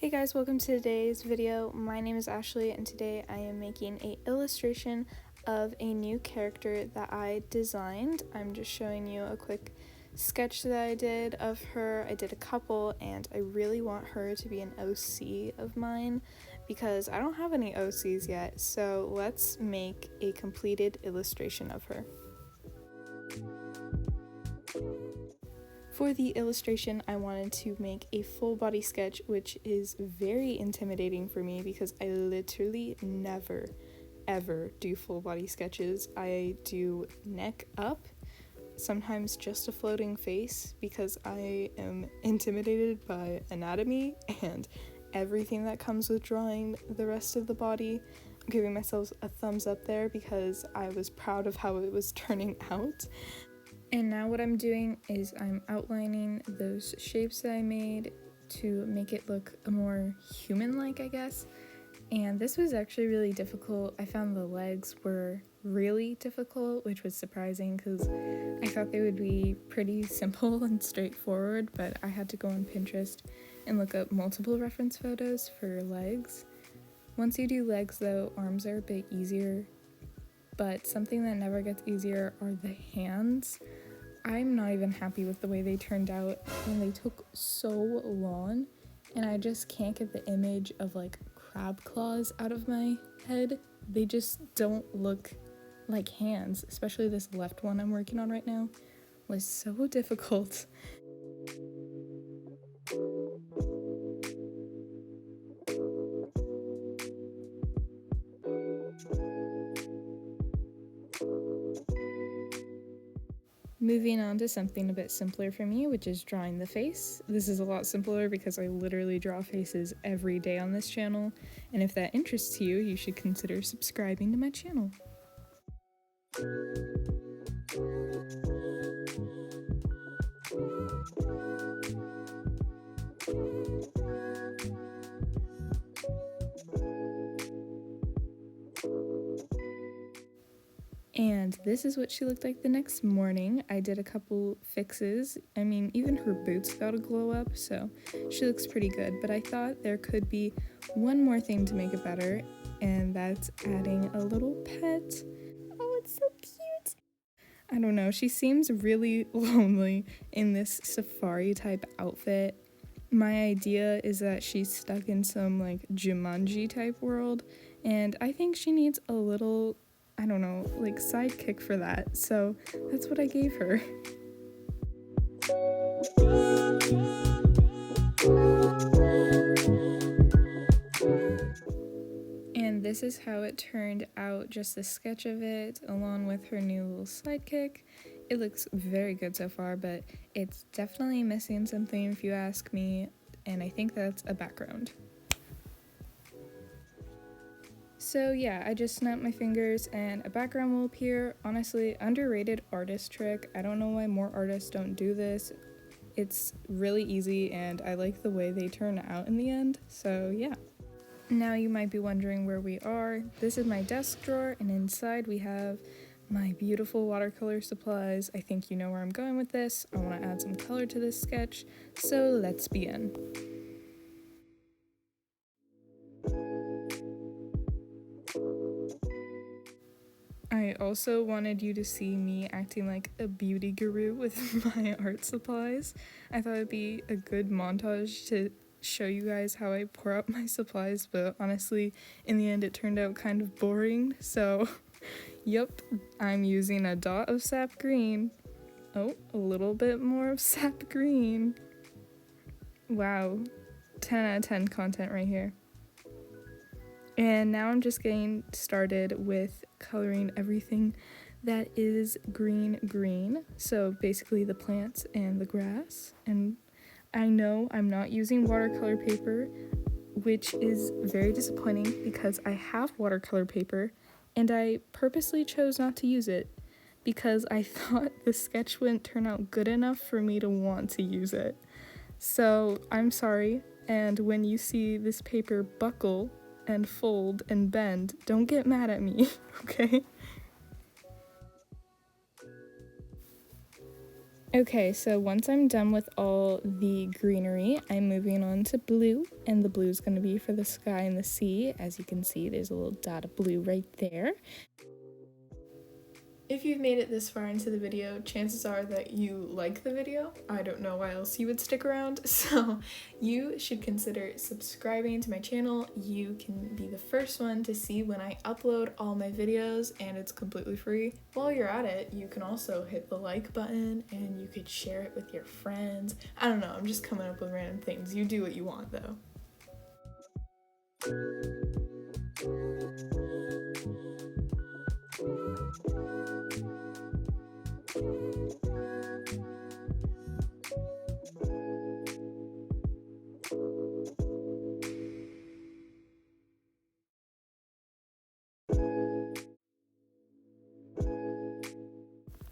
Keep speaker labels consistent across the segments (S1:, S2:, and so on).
S1: Hey guys, welcome to today's video. My name is Ashley and today I am making an illustration of a new character that I designed. I'm just showing you a quick sketch that I did of her. I did a couple and I really want her to be an OC of mine because I don't have any OCs yet, so let's make a completed illustration of her. For the illustration, I wanted to make a full body sketch, which is very intimidating for me because I literally never, ever do full body sketches. I do neck up, sometimes just a floating face because I am intimidated by anatomy and everything that comes with drawing the rest of the body. I'm giving myself a thumbs up there because I was proud of how it was turning out. And now what I'm doing is I'm outlining those shapes that I made to make it look more human-like, I guess. And this was actually really difficult. I found the legs were really difficult, which was surprising because I thought they would be pretty simple and straightforward, but I had to go on Pinterest and look up multiple reference photos for legs. Once you do legs though, arms are a bit easier, but something that never gets easier are the hands. I'm not even happy with the way they turned out, and they took so long, and I just can't get the image of like crab claws out of my head. They just don't look like hands, especially this left one I'm working on right now was so difficult. Moving on to something a bit simpler for me, which is drawing the face. This is a lot simpler because I literally draw faces every day on this channel, and if that interests you, you should consider subscribing to my channel. And this is what she looked like the next morning. I did a couple fixes. I mean, even her boots got a glow up, so she looks pretty good. But I thought there could be one more thing to make it better, and that's adding a little pet. Oh, it's so cute. I don't know, she seems really lonely in this safari type outfit. My idea is that she's stuck in some like Jumanji type world, and I think she needs a little, I don't know, like sidekick for that, so that's what I gave her. And this is how it turned out, just a sketch of it along with her new little sidekick. It looks very good so far, but it's definitely missing something if you ask me, and I think that's a background. So yeah, I just snapped my fingers and a background will appear. Honestly, underrated artist trick. I don't know why more artists don't do this. It's really easy and I like the way they turn out in the end, so yeah. Now you might be wondering where we are. This is my desk drawer, and inside we have my beautiful watercolor supplies. I think you know where I'm going with this. I want to add some color to this sketch, so let's begin. I also wanted you to see me acting like a beauty guru with my art supplies. I thought it'd be a good montage to show you guys how I pour out my supplies, but honestly, in the end it turned out kind of boring, so yep, I'm using a dot of sap green. Oh, a little bit more of sap green. Wow, 10 out of 10 content right here. And now I'm just getting started with coloring everything that is green. So basically the plants and the grass. And I know I'm not using watercolor paper, which is very disappointing because I have watercolor paper and I purposely chose not to use it because I thought the sketch wouldn't turn out good enough for me to want to use it. So I'm sorry, and when you see this paper buckle and fold and bend, don't get mad at me, okay? Okay, so once I'm done with all the greenery, I'm moving on to blue, and the blue is going to be for the sky and the sea. As you can see, there's a little dot of blue right there. If you've made it this far into the video, chances are that you like the video. I don't know why else you would stick around, so you should consider subscribing to my channel. You can be the first one to see when I upload all my videos, and it's completely free. While you're at it, you can also hit the like button, and you could share it with your friends. I don't know, I'm just coming up with random things. You do what you want, though.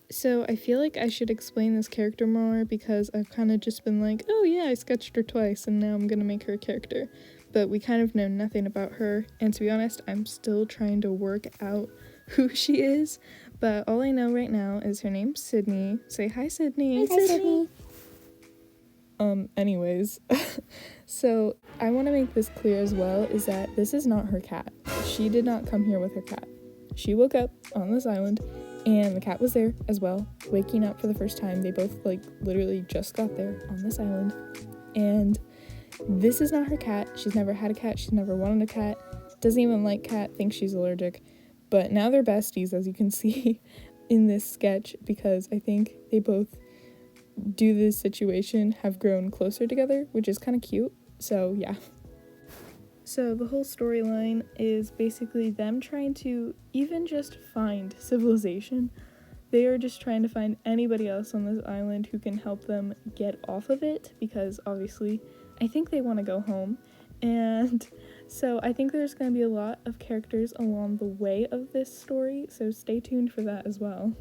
S1: So I feel like I should explain this character more because I've kind of just been like, oh yeah, I sketched her twice and now I'm gonna make her a character. But we kind of know nothing about her, and to be honest, I'm still trying to work out who she is. But all I know right now is her name's Sydney. Say hi, Sydney.
S2: Hi, Sydney.
S1: Anyways, so I want to make this clear as well, is that this is not her cat. She did not come here with her cat. She woke up on this island and the cat was there as well, waking up for the first time. They both literally just got there on this island, and this is not her cat. She's never had a cat. She's never wanted a cat. Doesn't even like cat, thinks she's allergic. But now they're besties, as you can see in this sketch, because I think they both, due to this situation, have grown closer together, which is kind of cute. So yeah. So the whole storyline is basically them trying to even just find civilization. They are just trying to find anybody else on this island who can help them get off of it, because obviously I think they want to go home. And so I think there's going to be a lot of characters along the way of this story, so stay tuned for that as well.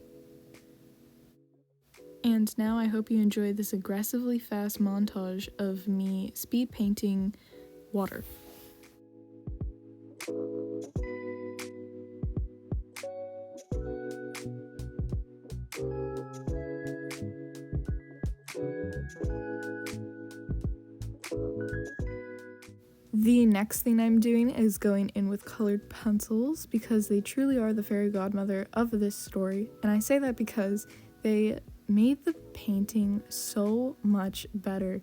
S1: And now I hope you enjoyed this aggressively fast montage of me speed painting water. The next thing I'm doing is going in with colored pencils, because they truly are the fairy godmother of this story. And I say that because they made the painting so much better.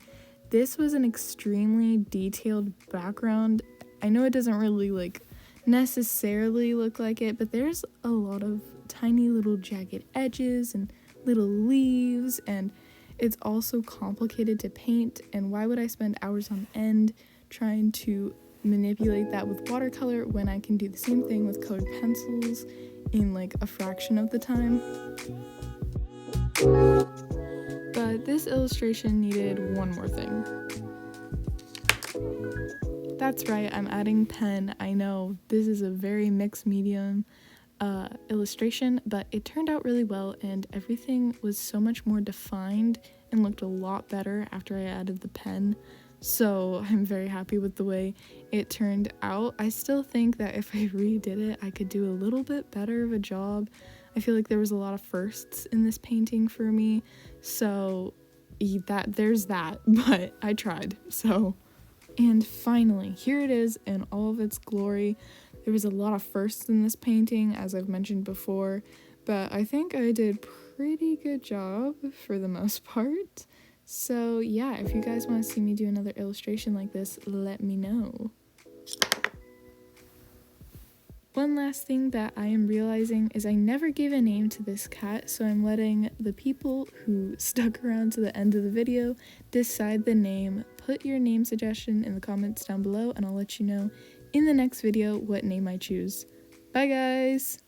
S1: This was an extremely detailed background. I know it doesn't really necessarily look like it, but there's a lot of tiny little jagged edges and little leaves, and it's also complicated to paint. And why would I spend hours on end trying to manipulate that with watercolor when I can do the same thing with colored pencils in a fraction of the time? But this illustration needed one more thing. That's right, I'm adding pen. I know this is a very mixed medium illustration, but it turned out really well, and everything was so much more defined and looked a lot better after I added the pen. So I'm very happy with the way it turned out. I still think that if I redid it, I could do a little bit better of a job. I feel like there was a lot of firsts in this painting for me, so there's that, but I tried. So, and finally, here it is in all of its glory. There was a lot of firsts in this painting, as I've mentioned before, but I think I did pretty good job for the most part. So yeah, if you guys want to see me do another illustration like this, let me know. One last thing that I am realizing is I never gave a name to this cat, so I'm letting the people who stuck around to the end of the video decide the name. Put your name suggestion in the comments down below, and I'll let you know in the next video what name I choose. Bye guys!